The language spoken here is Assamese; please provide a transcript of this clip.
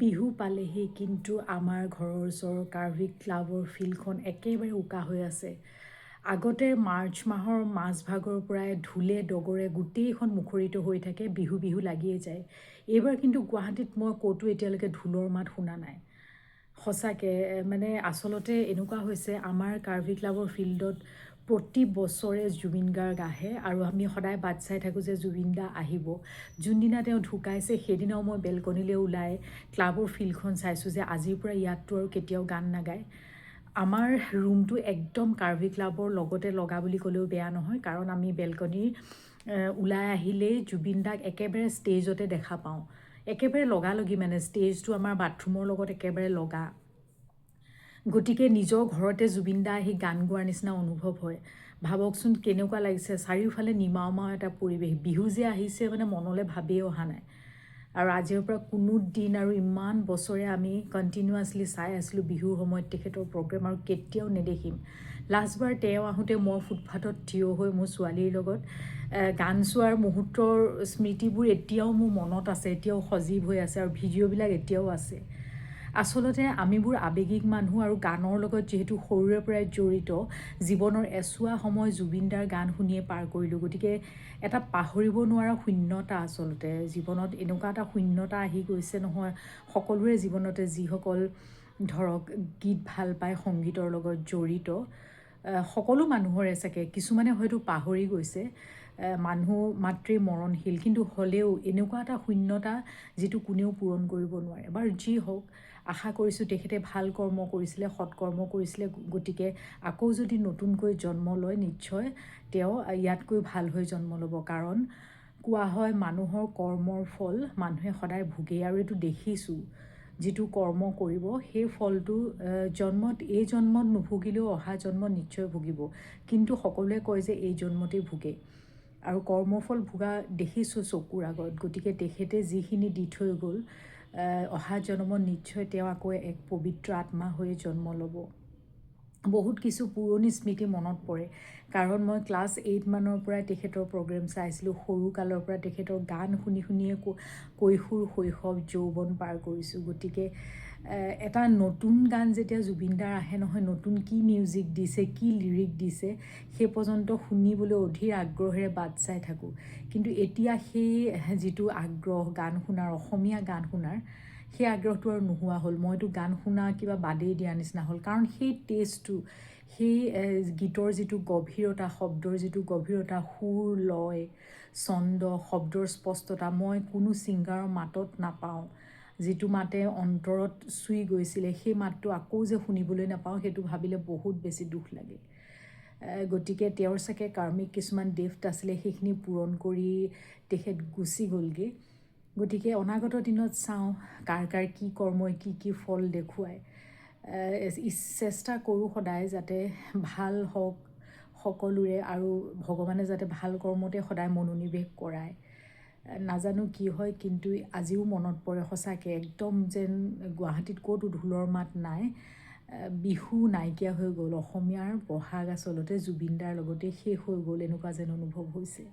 বিহু পালেহি কিন্তু আমাৰ ঘৰৰ ওচৰৰ কাৰ্ভিক ক্লাবৰ ফিল্ডখন একেবাৰে উকা হৈ আছে। আগতে মাৰ্চ মাহৰ মাজভাগৰ পৰাই ঢোলে ডগৰে গোটেইখন মুখৰিত হৈ থাকে, বিহু বিহু লাগিয়ে যায়। এইবাৰ কিন্তু গুৱাহাটীত মই ক'তো এতিয়ালৈকে ঢোলৰ মাত শুনা নাই। সঁচাকৈ মানে আচলতে এনেকুৱা হৈছে, আমাৰ কাৰ্ভি ক্লাবৰ ফিল্ডত প্ৰতি বছৰে জুবিন গাৰ্গ আহে আৰু আমি সদায় বাট চাই থাকোঁ যে জুবিন দা আহিব। যোনদিনা তেওঁ ঢুকাইছে সেইদিনাও মই বেলকনিলৈ ওলাই ক্লাবৰ ফিল্ডখন চাইছোঁ যে আজিৰ পৰা ইয়াততো আৰু কেতিয়াও গান নাগায়। আমাৰ ৰুমটো একদম কাৰ্ভি ক্লাবৰ লগতে লগা বুলি ক'লেও বেয়া নহয়, কাৰণ আমি বেলকনিৰ ওলাই আহিলেই জুবিন দাক একেবাৰে ষ্টেজতে দেখা পাওঁ। একেবাৰে লগালগি, মানে ষ্টেজটো আমাৰ বাথৰুমৰ লগত একেবাৰে লগা। গতিকে নিজৰ ঘৰতে জুবিন দা আহি গান গোৱাৰ নিচিনা অনুভৱ হয়। ভাবকচোন কেনেকুৱা লাগিছে, চাৰিওফালে নিমাওমাও এটা পৰিৱেশ, বিহু যে আহিছে মানে মনলৈ ভাবেই অহা নাই। আৰু আজিৰ পৰা কোনো দিন আৰু ইমান বছৰে আমি কণ্টিনিউৱাছলি চাই আছিলোঁ বিহুৰ সময়ত তেখেতৰ প্ৰগ্ৰেম, আৰু কেতিয়াও নেদেখিম। লাষ্টবাৰ তেওঁ আহোঁতে মই ফুটপাথত থিয় হৈ মোৰ ছোৱালীৰ লগত গান চোৱাৰ মুহূৰ্তৰ স্মৃতিবোৰ এতিয়াও মোৰ মনত আছে, এতিয়াও সজীৱ হৈ আছে, আৰু ভিডিঅ'বিলাক এতিয়াও আছে। আচলতে আমিবোৰ আৱেগিক মানুহ, আৰু গানৰ লগত যিহেতু সৰুৰে পৰাই জড়িত, জীৱনৰ এচুৱা সময় জুবিন দাৰ গান শুনিয়ে পাৰ কৰিলোঁ। গতিকে এটা পাহৰিব নোৱাৰা শূন্যতা, আচলতে জীৱনত এনেকুৱা এটা শূন্যতা আহি গৈছে নহয় সকলোৰে জীৱনতে, যিসকল ধৰক গীত ভাল পায়, সংগীতৰ লগত জড়িত, সকলো মানুহৰে চাগে, কিছুমানে হয়তো পাহৰি গৈছে। মানুহ মাতৃ মৰণশীল, কিন্তু হ'লেও এনেকুৱা এটা শূন্যতা যিটো কোনেও পূৰণ কৰিব নোৱাৰে। বাৰু যি হওক, আশা কৰিছোঁ তেখেতে ভাল কৰ্ম কৰিছিলে, সৎকৰ্ম কৰিছিলে, গতিকে আকৌ যদি নতুনকৈ জন্ম লয় নিশ্চয় তেওঁ ইয়াতকৈ ভাল হৈ জন্ম ল'ব। কাৰণ কোৱা হয় মানুহৰ কৰ্মৰ ফল মানুহে সদায় ভোগে, আৰু এইটো দেখিছোঁ। যিটো কৰ্ম কৰিব সেই ফলটো এই জন্মত নুভুগিলেও অহা জন্মত নিশ্চয় ভুগিব, কিন্তু সকলোৱে কয় যে এই জন্মতেই ভোগে, আৰু কৰ্মফল ভোগা দেখিছোঁ চকুৰ আগত। গতিকে তেখেতে যিখিনি দি থৈ গ'ল, অহা জন্মত নিশ্চয় তেওঁ আকৌ এক পবিত্ৰ আত্মা হৈ জন্ম ল'ব। বহুত কিছু পুৰণি স্মৃতি মনত পৰে, কাৰণ মই ক্লাছ 8 মানৰ পৰাই তেখেতৰ প্ৰগ্ৰেম চাইছিলোঁ। সৰুকালৰ পৰা তেখেতৰ গান শুনি শুনিয়ে কৈশোৰ শৈশৱ যৌৱন পাৰ কৰিছোঁ। গতিকে এটা নতুন গান যেতিয়া জুবিনদাৰ আহে নহয়, নতুন কি মিউজিক দিছে, কি লিৰিক দিছে, সেই পৰ্যন্ত শুনিবলৈ অধীৰ আগ্ৰহেৰে বাট চাই থাকোঁ। কিন্তু এতিয়া সেই যিটো আগ্ৰহ গান শুনাৰ, অসমীয়া গান শুনাৰ, সেই আগ্ৰহটো আৰু নোহোৱা হ'ল। মইতো গান শুনা কিবা বাদেই দিয়া নিচিনা হ'ল, কাৰণ সেই টেষ্টটো, সেই গীতৰ যিটো গভীৰতা, শব্দৰ যিটো গভীৰতা, সুৰ লয় ছন্দ, শব্দৰ স্পষ্টতা, মই কোনো ছিংগাৰৰ মাতত নাপাওঁ। যিটো মাতে অন্তৰত চুই গৈছিলে, সেই মাতটো আকৌ যে শুনিবলৈ নাপাওঁ, সেইটো ভাবিলে বহুত বেছি দুখ লাগে। গতিকে তেওঁৰ চাগে কাৰ্মিক কিছুমান ডেফ্ট আছিলে, সেইখিনি পূৰণ কৰি তেখেত গুচি গ'লগৈ। গতিকে অনাগত দিনত চাওঁ কাৰ কাৰ কি কৰ্মই কি ফল দেখুৱায়। চেষ্টা কৰোঁ সদায় যাতে ভাল হওক সকলোৰে, আৰু ভগৱানে যাতে ভাল কৰ্মতে সদায় মনোনিৱেশ কৰায়। নাজানো কি হয়, কিন্তু আজিও মনত পৰে সঁচাকৈ, একদম যেন গুৱাহাটীত ক'তো ঢোলৰ মাত নাই, বিহু নাইকিয়া হৈ গ'ল। অসমীয়াৰ বহাগ আচলতে জুবিন দাৰ লগতে শেষ হৈ গ'ল, এনেকুৱা যেন অনুভৱ হৈছে।